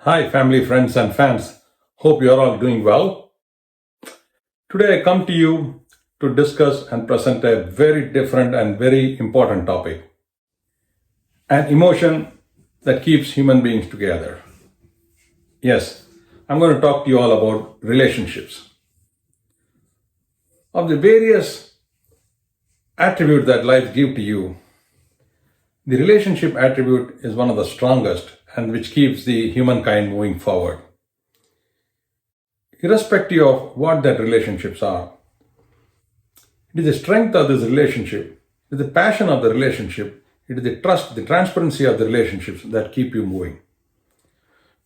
Hi, family, friends, and fans. Hope you are all doing well. Today, I come to you to discuss and present a very different and very important topic, an emotion that keeps human beings together. Yes, I'm going to talk to you all about relationships. Of the various attributes that life gives to you, the relationship attribute is one of the strongest and which keeps the humankind moving forward. Irrespective of what that relationships are, it is the strength of this relationship, it is the passion of the relationship, it is the trust, the transparency of the relationships that keep you moving.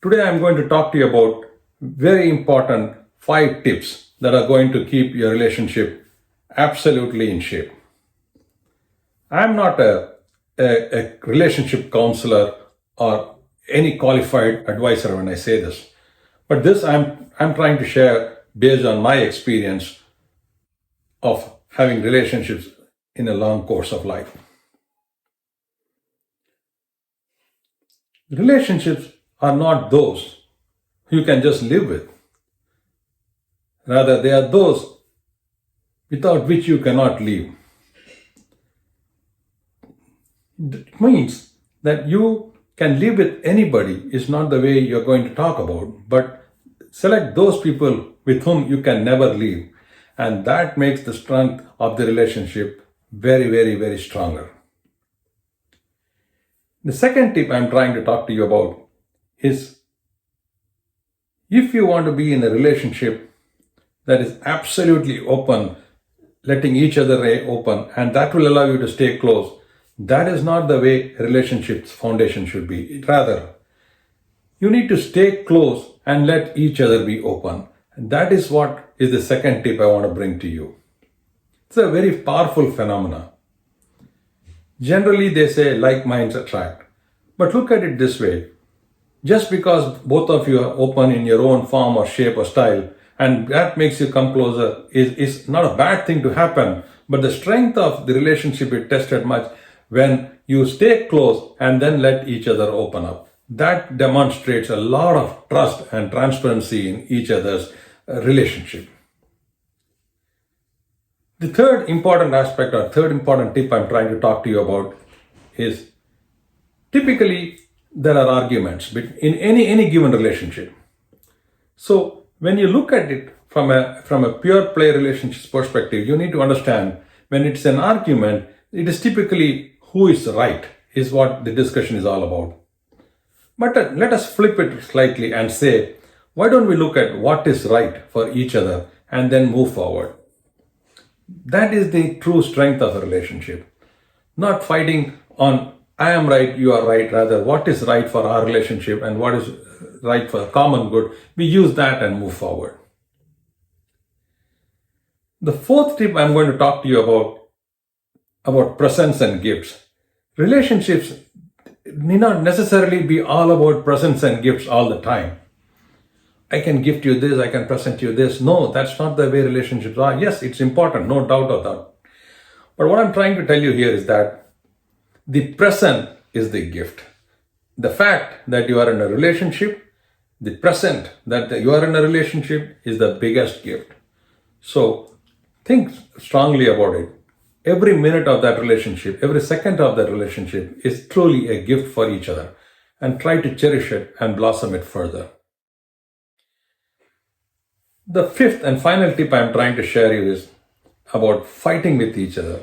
Today I'm going to talk to you about very important 5 tips that are going to keep your relationship absolutely in shape. I'm not a relationship counselor or any qualified advisor when I say this, but this I'm trying to share based on my experience of having relationships in a long course of life. Relationships are not those you can just live with. Rather, they are those without which you cannot live. It means that you can live with anybody is not the way you're going to talk about, but select those people with whom you can never live. And that makes the strength of the relationship very, very, very stronger. The second tip I'm trying to talk to you about is if you want to be in a relationship that is absolutely open, letting each other open, and that will allow you to stay close, that is not the way a relationship's foundation should be. Rather, you need to stay close and let each other be open. And that is what is the second tip I want to bring to you. It's a very powerful phenomenon. Generally, they say like minds attract. But look at it this way. Just because both of you are open in your own form or shape or style, and that makes you come closer, is not a bad thing to happen. But the strength of the relationship is tested much when you stay close and then let each other open up. That demonstrates a lot of trust and transparency in each other's relationship. The third important aspect or third important tip I'm trying to talk to you about is typically there are arguments in any given relationship. So when you look at it from a pure play relationship perspective, you need to understand when it's an argument, it is typically who is right is what the discussion is all about. But let us flip it slightly and say, why don't we look at what is right for each other and then move forward? That is the true strength of a relationship. Not fighting on I am right, you are right, rather what is right for our relationship and what is right for common good. We use that and move forward. The fourth tip I'm going to talk to you about presents and gifts. Relationships need not necessarily be all about presents and gifts all the time. I can gift you this, I can present you this. No, that's not the way relationships are. Yes, it's important, no doubt of that. But what I'm trying to tell you here is that the present is the gift. The fact that you are in a relationship, the present that you are in a relationship is the biggest gift. So think strongly about it. Every minute of that relationship, every second of that relationship is truly a gift for each other, and try to cherish it and blossom it further. The fifth and final tip I'm trying to share you is about fighting with each other.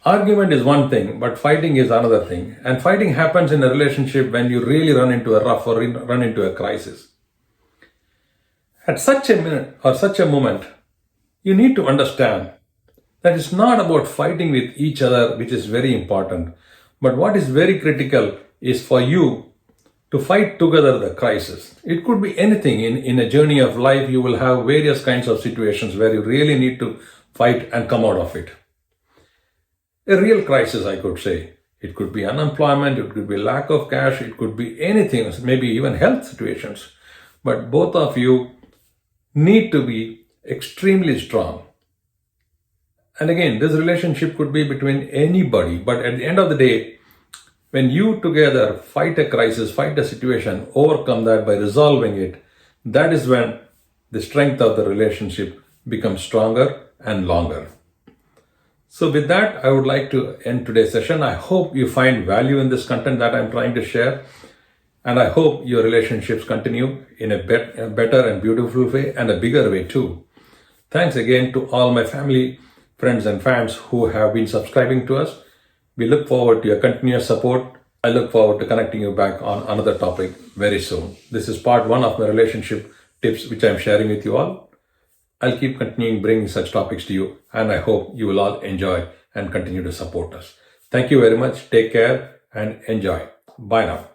Argument is one thing, but fighting is another thing. And fighting happens in a relationship when you really run into a rough or run into a crisis. At such a minute or such a moment, you need to understand that it's not about fighting with each other, which is very important. But what is very critical is for you to fight together the crisis. It could be anything. In a journey of life, you will have various kinds of situations where you really need to fight and come out of it. A real crisis, I could say. It could be unemployment, it could be lack of cash, it could be anything, maybe even health situations. But both of you need to be extremely strong. And again, this relationship could be between anybody, but at the end of the day, When you together fight a crisis, fight a situation, overcome that by resolving it, that is when the strength of the relationship becomes stronger and longer. So with that, I would like to end today's session. I hope you find value in this content that I'm trying to share. And I hope your relationships continue in a better and beautiful way, and a bigger way too. Thanks again to all my family, friends and fans who have been subscribing to us. We look forward to your continuous support. I look forward to connecting you back on another topic very soon. This is part 1 of my relationship tips, which I'm sharing with you all. I'll keep continuing bringing such topics to you, and I hope you will all enjoy and continue to support us. Thank you very much. Take care and enjoy. Bye now.